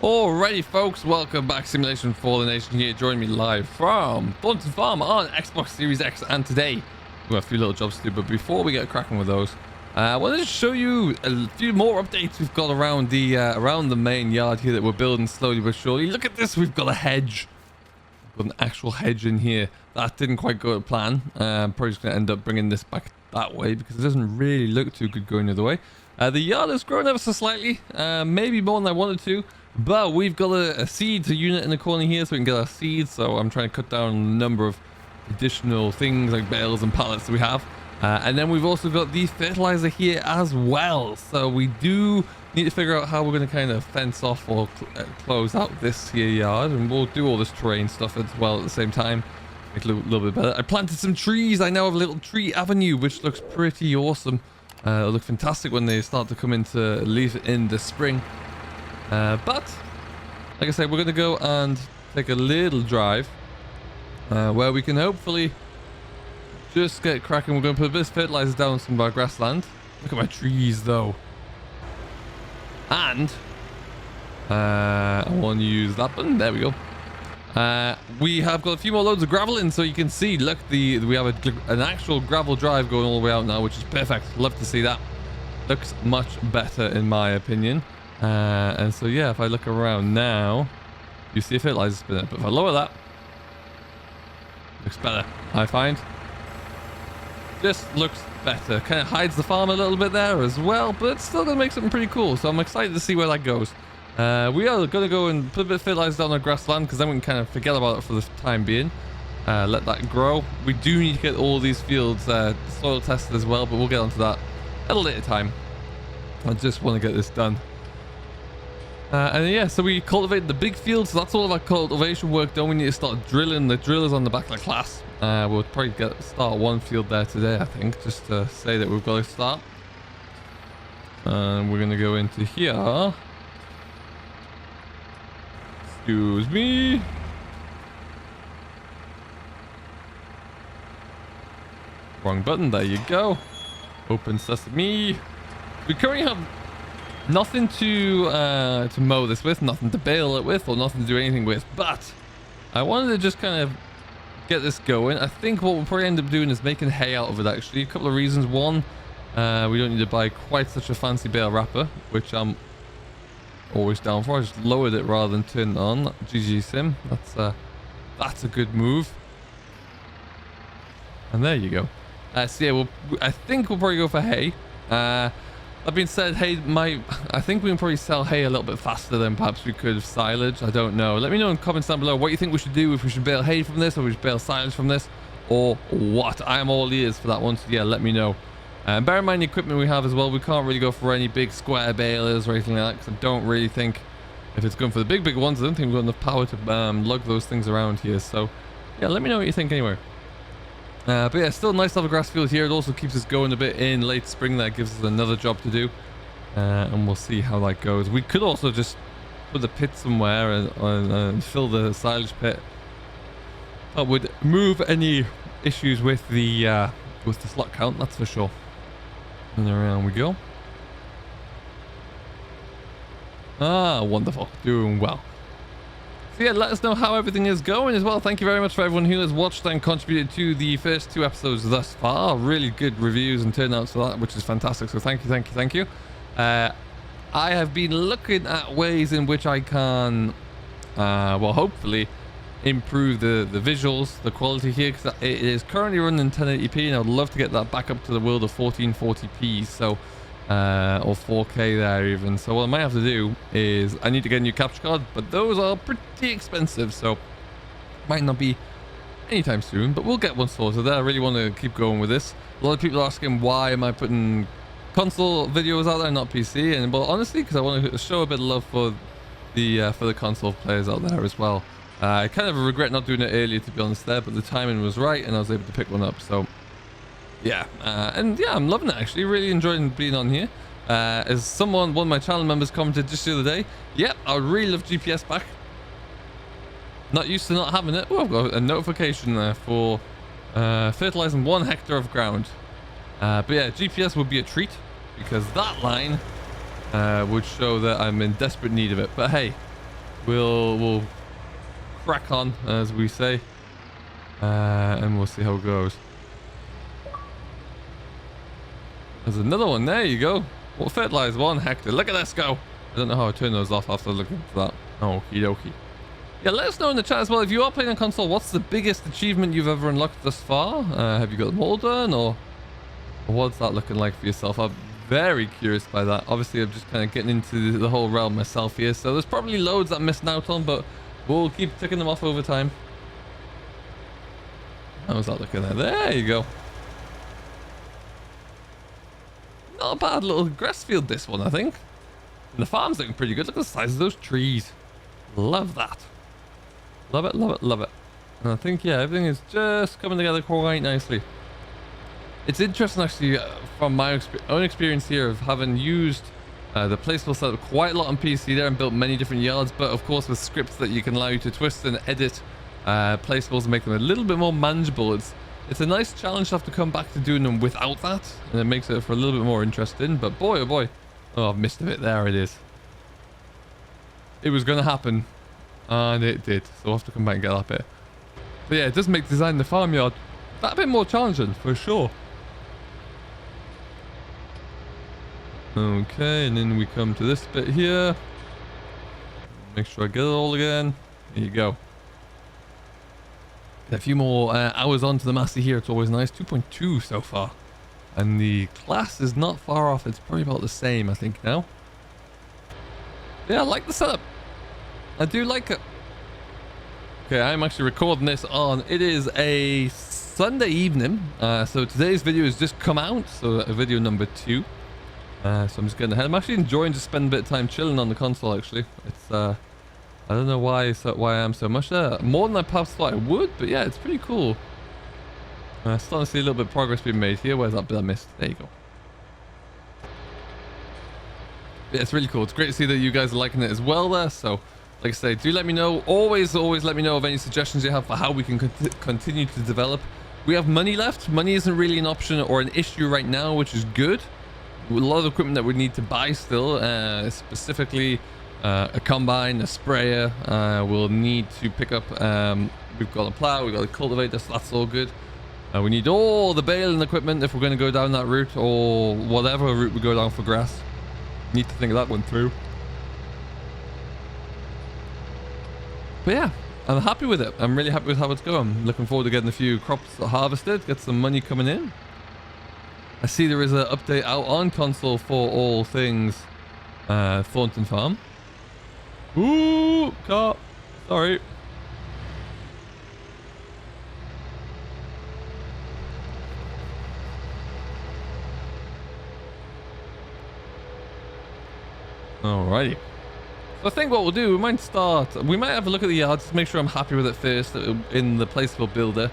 Alrighty folks, welcome back. Simulation for the Nation here, joining me live from Thornton Farm on Xbox Series X, and today we've got a few little jobs to do, but before we get cracking with those, I wanted to show you a few more updates we've got around the main yard here that we're building slowly but surely. Look at this, we've got a hedge. We've got an actual hedge in here. That didn't quite go to plan. Probably just going to end up bringing this back that way because it doesn't really look too good going the other way. The yard has grown ever so slightly, maybe more than I wanted to. But we've got a seeds unit in the corner here so we can get our seeds. So I'm trying to cut down on the number of additional things like bales and pallets that we have. And then we've also got the fertilizer here as well. So we do need to figure out how we're going to kind of fence off or close out this here yard. And we'll do all this terrain stuff as well at the same time. Make it a little bit better. I planted some trees. I now have a little tree avenue, which looks pretty awesome. It'll look fantastic when they start to come into leaf in the spring. But like I said, we're going to go and take a little drive where we can hopefully just get cracking. We're going to put a bit of fertilizer down on some of our grassland. Look at my trees though. And I want to use that button. There we go. We have got a few more loads of gravel in, so you can see, look, we have an actual gravel drive going all the way out now, which is perfect. Love to see that. Looks much better in my opinion. And so yeah, if I look around now, you see a fertilizer spinner, but if I lower that, looks better, I find. Just looks better. Kind of hides the farm a little bit there as well, but it's still gonna make something pretty cool, so I'm excited to see where that goes. We are gonna go and put a bit of fertilizer down on grassland because then we can kind of forget about it for the time being. Let that grow. We do need to get all these fields soil tested as well, but we'll get onto that at a later time. I just want to get this done. And yeah, so we cultivated the big field, so that's all of our cultivation work done. We need to start drilling. The drillers on the back of the class. We'll probably start one field there today, I think, just to say that we've got to start. And we're going to go into here. Excuse me. Wrong button, there you go. Open sesame. We currently have nothing to mow this with, nothing to bale it with, or nothing to do anything with, but I wanted to just kind of get this going. I think what we'll probably end up doing is making hay out of it, actually. A couple of reasons. One, we don't need to buy quite such a fancy bale wrapper, which I'm always down for. I just lowered it rather than turned it on. GG Sim. That's a good move. And there you go. So yeah, I think we'll probably go for hay. That being said, hay I think we can probably sell hay a little bit faster than perhaps we could silage. I don't know. Let me know in the comments down below what you think we should do, if we should bale hay from this or we should bale silage from this or what. I am all ears for that one, so yeah, let me know. Bear in mind the equipment we have as well. We can't really go for any big square balers or anything like that because I don't really think, if it's going for the big ones, I don't think we've got enough power to lug those things around here. So yeah, let me know what you think anyway. But yeah, still nice to have a grass field here. It also keeps us going a bit in late spring. That gives us another job to do. And we'll see how that goes. We could also just put the pit somewhere and fill the silage pit. That would move any issues with the slot count, that's for sure. And around we go. Ah, wonderful. Doing well. So yeah, let us know how everything is going as well. Thank you very much for everyone who has watched and contributed to the first 2 episodes thus far. Really good reviews and turnouts for that, which is fantastic. So thank you. I have been looking at ways in which I can, well, hopefully improve the visuals, the quality here, because it is currently running in 1080p, and I'd love to get that back up to the world of 1440p. So or 4K there even. So what I might have to do is I need to get a new capture card, but those are pretty expensive, so might not be anytime soon, but we'll get one sorted there. I really want to keep going with this. A lot of people are asking why am I putting console videos out there, not PC, and well, honestly, because I want to show a bit of love for the console players out there as well. I kind of regret not doing it earlier, to be honest there, but the timing was right and I was able to pick one up. So yeah, and yeah, I'm loving it actually. Really enjoying being on here. As one of my channel members commented just the other day, yep, I would really love GPS back. Not used to not having it. Oh, I've got a notification there for fertilizing 1 hectare of ground. But yeah, GPS would be a treat because that line would show that I'm in desperate need of it. But hey, we'll crack on, as we say, and we'll see how it goes. There's another one. There you go. Well, fertilizer 1 hectare. Look at this go. I don't know how I turn those off after looking for that. Okie dokie. Yeah, let us know in the chat as well. If you are playing on console, what's the biggest achievement you've ever unlocked thus far? Have you got them all done, or what's that looking like for yourself? I'm very curious by that. Obviously, I'm just kind of getting into the whole realm myself here, so there's probably loads that I'm missing out on, but we'll keep ticking them off over time. How's that looking there? There you go. Not a bad little grass field, this one, I think. And the farm's looking pretty good. Look at the size of those trees. Love that. Love it, love it, love it. And I think, yeah, everything is just coming together quite nicely. It's interesting, actually, from my own experience here of having used the placeable setup quite a lot on PC there and built many different yards, but of course with scripts that you can allow you to twist and edit placeables and make them a little bit more manageable. It's a nice challenge to have to come back to doing them without that, and it makes it for a little bit more interesting. But boy, oh boy. Oh, I've missed a bit. There it is. It was going to happen, and it did. So we'll have to come back and get that bit. But yeah, it does make designing the farmyard that bit more challenging, for sure. Okay, and then we come to this bit here. Make sure I get it all again. There you go. A few more hours onto the master here. It's always nice. 2.2 so far. And the class is not far off. It's probably about the same, I think, now. Yeah, I like the setup. I do like it. Okay, I'm actually recording this on... It is a Sunday evening. So today's video has just come out. So video number 2. So I'm just getting ahead. I'm actually enjoying just spending a bit of time chilling on the console, actually. It's... I don't know why I am so much there. More than I perhaps thought I would, but yeah, it's pretty cool. Starting to see a little bit of progress being made here. Where's that bit I missed? There you go. Yeah, it's really cool. It's great to see that you guys are liking it as well there. So, like I say, do let me know. Always let me know of any suggestions you have for how we can continue to develop. We have money left. Money isn't really an option or an issue right now, which is good. A lot of equipment that we need to buy still, specifically... a combine, a sprayer, we'll need to pick up, we've got a plow, we've got a cultivator, so that's all good. We need all the baling equipment if we're going to go down that route, or whatever route we go down for grass. Need to think of that one through. But yeah, I'm happy with it. I'm really happy with how it's going. Looking forward to getting a few crops harvested, get some money coming in. I see there is an update out on console for all things Thornton Farm. Ooh, car. Sorry. Alrighty. So I think what we'll do, we might have a look at the yard just to make sure I'm happy with it first in the placeable builder.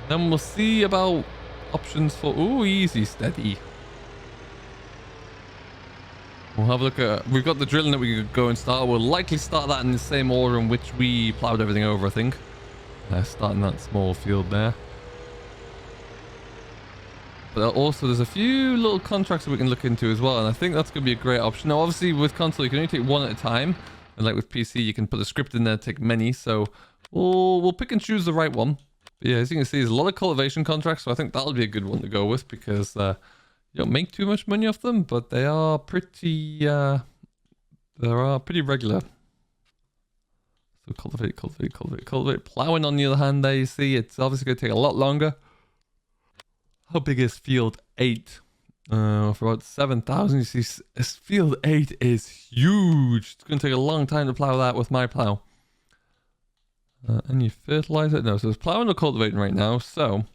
Then we'll see about options for, ooh, easy, steady. We'll have a look at... We've got the drilling that we could go and start. We'll likely start that in the same order in which we plowed everything over, I think. Starting that small field there. But also, there's a few little contracts that we can look into as well, and I think that's going to be a great option. Now, obviously, with console, you can only take one at a time. And like with PC, you can put a script in there to take many. So we'll pick and choose the right one. But yeah, as you can see, there's a lot of cultivation contracts, so I think that'll be a good one to go with because... you don't make too much money off them, but they are pretty regular. So cultivate. Plowing on the other hand, there you see, it's obviously going to take a lot longer. How big is field 8? For about 7,000, you see field 8 is huge. It's going to take a long time to plow that with my plow. Any fertilizer? No, so it's plowing or cultivating right now, so...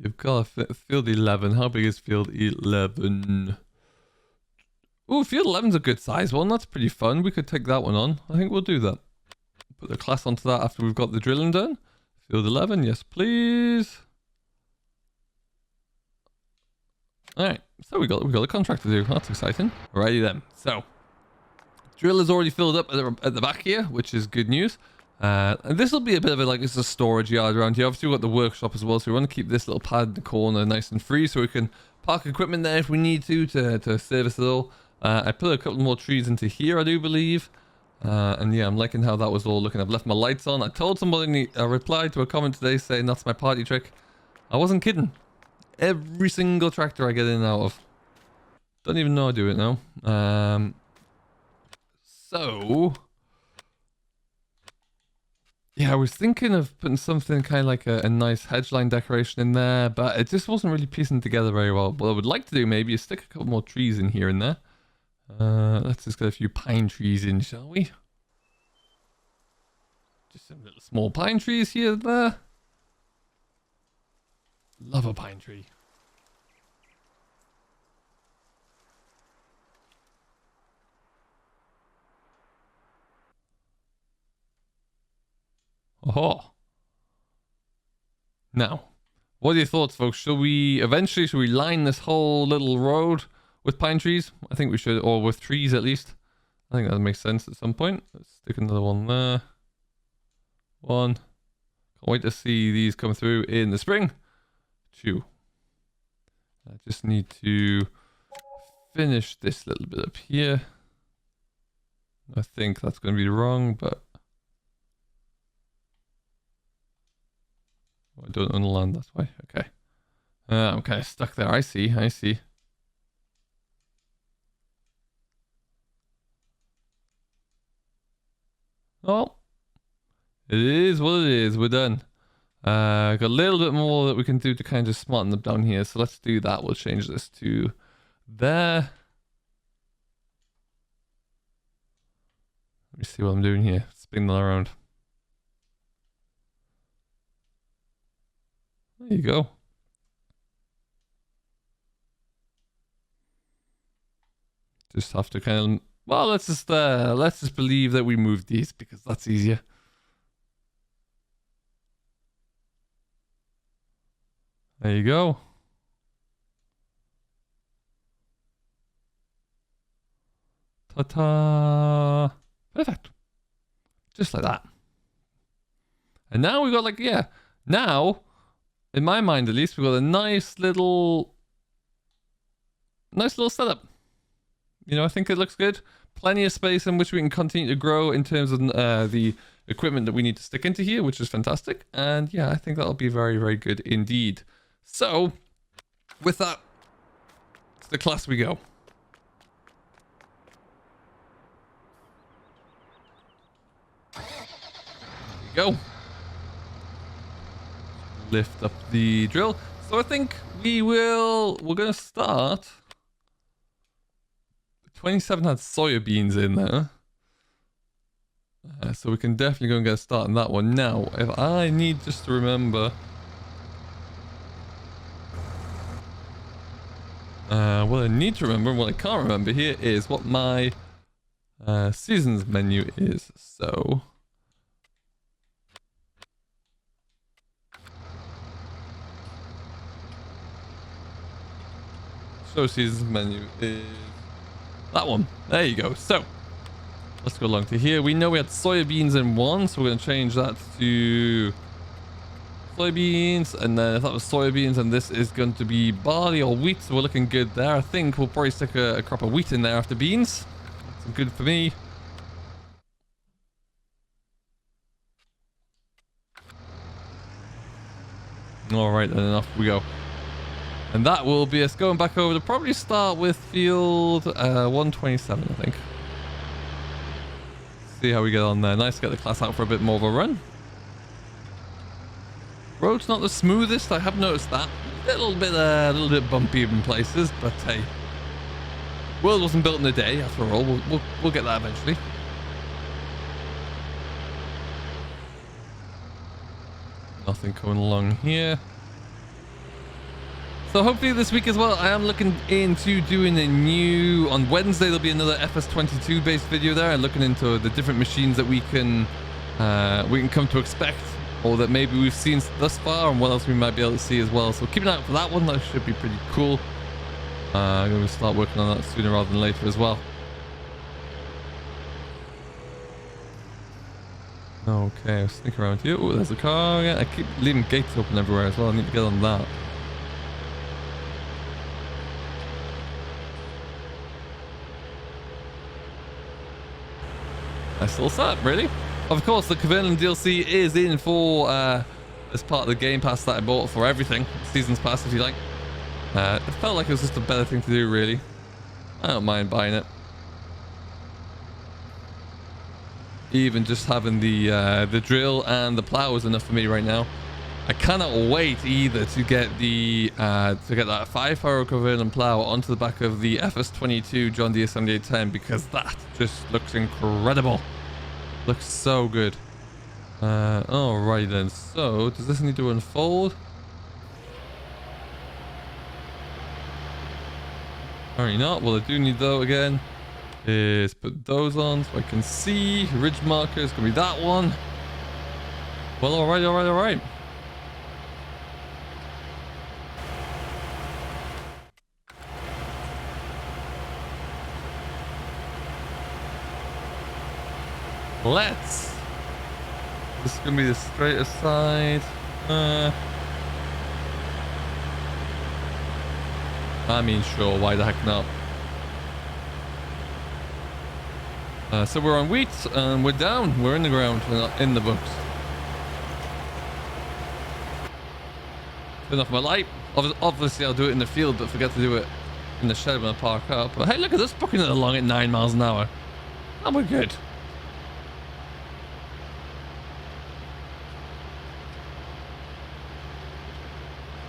You've got field 11. How big is field 11? Ooh, field 11's a good size one. That's pretty fun. We could take that one on. I think we'll do that. Put the class onto that after we've got the drilling done. Field 11, yes please. Alright, so we got a contract to do. That's exciting. Alrighty then. So, drill is already filled up at the back here, which is good news. And this will be a bit of it's a storage yard around here. Obviously, we've got the workshop as well, so we want to keep this little pad in the corner nice and free so we can park equipment there if we need to service it all. I put a couple more trees into here, I do believe. And yeah, I'm liking how that was all looking. I've left my lights on. I told somebody, I replied to a comment today saying that's my party trick. I wasn't kidding. Every single tractor I get in and out of. Don't even know I do it now. So yeah, I was thinking of putting something kind of like a nice hedgeline decoration in there, but it just wasn't really piecing together very well. What I would like to do maybe is stick a couple more trees in here and there. Let's just get a few pine trees in, shall we? Just some little small pine trees here and there. Love a pine tree. Oh. Now, what are your thoughts, folks? Should we line this whole little road with pine trees? I think we should, or with trees at least. I think that makes sense at some point. Let's stick another one there. One. Can't wait to see these come through in the spring. Two. I just need to finish this little bit up here. I think that's going to be wrong, but I don't own the land, that's why. Okay. I'm kind of stuck there. I see. Oh. It is what it is. We're done. Got a little bit more that we can do to kind of smarten them down here. So let's do that. We'll change this to there. Let me see what I'm doing here. Spin that around. There you go. Just have to kind of, well, let's just believe that we moved these because that's easier. There you go. Ta-ta. Perfect. Just like that. And now we got like, yeah, now, in my mind at least, we've got a nice little setup. You know, I think it looks good. Plenty of space in which we can continue to grow in terms of the equipment that we need to stick into here, which is fantastic. And yeah, I think that'll be very, very good indeed. So, with that, to the class we go. There you go. Lift up the drill. So I think we're going to start. 27 had soybeans in there. So we can definitely go and get a start on that one. Now, if I need just to remember. What I need to remember and what I can't remember here is what my seasons menu is. So. Show seasons menu is that one. There you go. So let's go along to here. We know we had soybeans in one, so we're going to change that to soybeans. And then if that was soybeans, and this is going to be barley or wheat, so we're looking good there. I think we'll probably stick a crop of wheat in there after beans. That's good for me. All right, then off we go. And that will be us going back over to probably start with field 127, I think. See how we get on there. Nice to get the class out for a bit more of a run. Road's not the smoothest, I have noticed that. A little bit bumpy in places, but hey. World wasn't built in a day, after all. We'll get that eventually. Nothing coming along here. So hopefully this week as well, I am looking into doing a new, on Wednesday there'll be another FS22 based video there, and looking into the different machines that we can come to expect, or that maybe we've seen thus far, and what else we might be able to see as well. So keep an eye out for that one. That should be pretty cool. I'm going to start working on that sooner rather than later as well. Okay, I'll sneak around here. Oh, there's a car. Yeah, I keep leaving gates open everywhere as well. I need to get on that. Nice little setup, really. Of course, the Covenant DLC is in for as part of the Game Pass that I bought for everything. Season's Pass, if you like. It felt like it was just a better thing to do, really. I don't mind buying it. Even just having the drill and the plow is enough for me right now. I cannot wait either to get the that 5-hour Covenant plow onto the back of the FS22 John Deere 7810, because that just looks incredible. Looks so good. Alright then. So does this need to unfold? Apparently not. Well, I do need though again is put those on so I can see ridge markers. Gonna be that one. Well, alright. Let's. This is gonna be the straightest side. I mean, sure, why the heck not? So we're on wheat and we're down. We're in the ground. We're not in the books. Turn off my light. Obviously, I'll do it in the field, but forget to do it in the shed when I park up. But hey, look at this, booking it along at 9 miles an hour. And we're good.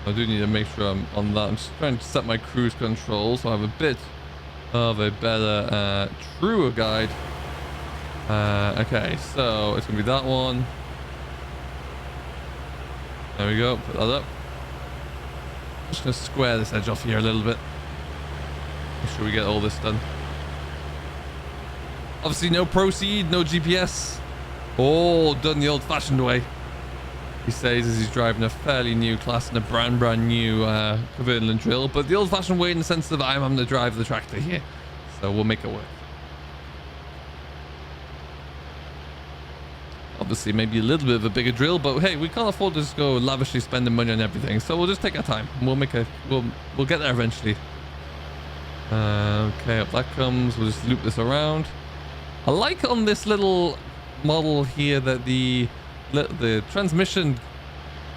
I do need to make sure I'm on that. I'm just trying to set my cruise control so I have a bit of a better, truer guide. Okay, so it's going to be that one. There we go. Put that up. Just going to square this edge off here a little bit. Make sure we get all this done. Obviously, no proceed, no GPS. All done the old-fashioned way. He says as he's driving a fairly new class and a brand new Covenant drill, but the old-fashioned way in the sense that I'm having to drive the tractor here, so we'll make it work. Obviously, maybe a little bit of a bigger drill, but hey, we can't afford to just go lavishly spending money on everything, so we'll just take our time. We'll get there eventually. Okay, up that comes. We'll just loop this around. I like on this little model here that the transmission,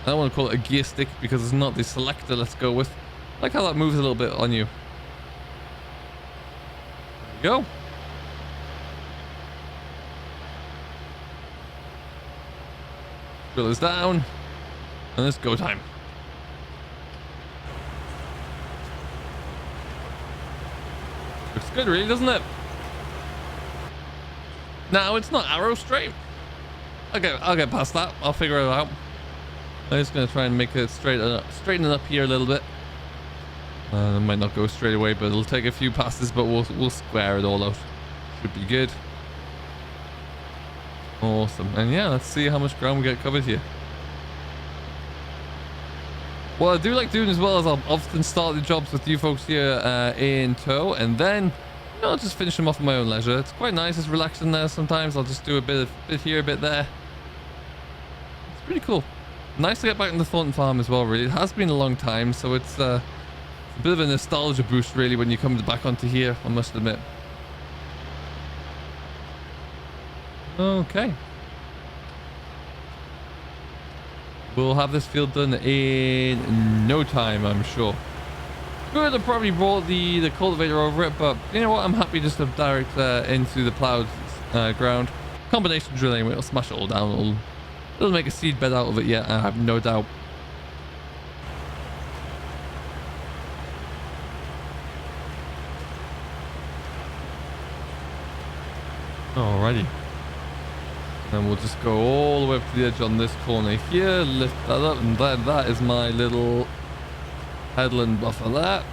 I don't want to call it a gear stick because it's not the selector. Let's go with. I like how that moves a little bit on you. There we go. Drill is down. And it's go time. Looks good, really, doesn't it? Now, it's not arrow straight. Okay, I'll get past that. I'll figure it out. I'm just going to try and make it straighten it up here a little bit. It might not go straight away, but it'll take a few passes, but we'll square it all out. Should be good. Awesome. And yeah, let's see how much ground we get covered here. What I do like doing as well is I'll often start the jobs with you folks here in tow, and then I'll just finish them off at my own leisure. It's quite nice. It's relaxing there sometimes. I'll just do a bit here, a bit there. It's pretty cool. Nice to get back in the Thornton Farm as well, really. It has been a long time, so it's a bit of a nostalgia boost, really, when you come back onto here, I must admit. Okay. We'll have this field done in no time, I'm sure. Could have probably brought the cultivator over it, but you know what? I'm happy just to direct into the plowed ground. Combination drill anyway, it'll smash it all down. It'll make a seed bed out of it, yeah, I have no doubt. Alrighty. And we'll just go all the way up to the edge on this corner here, lift that up, and then that is my little headland buffer there.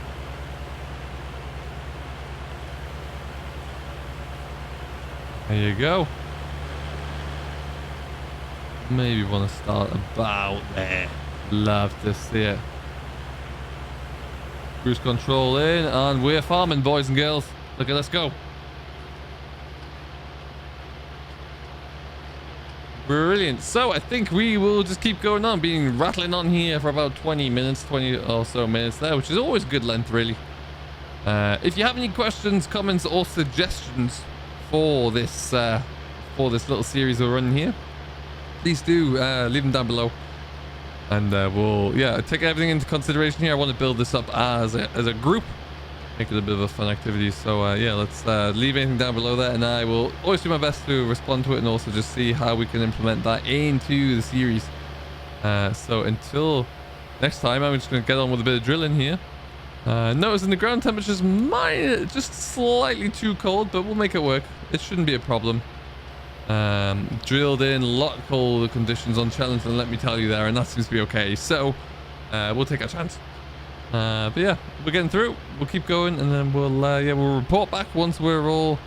There you go. Maybe want to start about there. Love to see it. Cruise control in, and we're farming, boys and girls. Look at, let's go. Brilliant. So I think we will just keep going on, rattling on here for about 20 or so minutes there, which is always good length, really. If you have any questions, comments, or suggestions for this for this little series we're running here, please do leave them down below. And we'll, take everything into consideration here. I want to build this up as a group, make it a bit of a fun activity. So let's leave anything down below there, and I will always do my best to respond to it and also just see how we can implement that into the series. So until next time, I'm just going to get on with a bit of drilling here. Noticing the ground temperatures just slightly too cold, but we'll make it work. It shouldn't be a problem. Drilled in a lot colder conditions on challenge than let me tell you there, and that seems to be okay. So we'll take our chance. But yeah, we're getting through. We'll keep going, and then we'll report back once we're all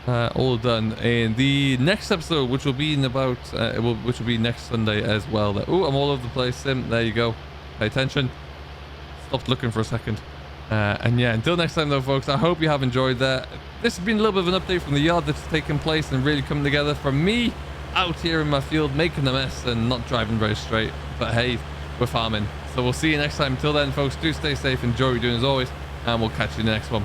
done. And the next episode, which will be in about which will be next Sunday as well. Oh, I'm all over the place, Sim. There you go. Pay attention. Stopped looking for a second. And yeah, until next time though, folks, I hope you have enjoyed that. This has been a little bit of an update from the yard that's taken place and really coming together from me out here in my field making a mess and not driving very straight. But hey, we're farming. So we'll see you next time. Until then, folks, do stay safe, enjoy what you're doing as always, and we'll catch you in the next one.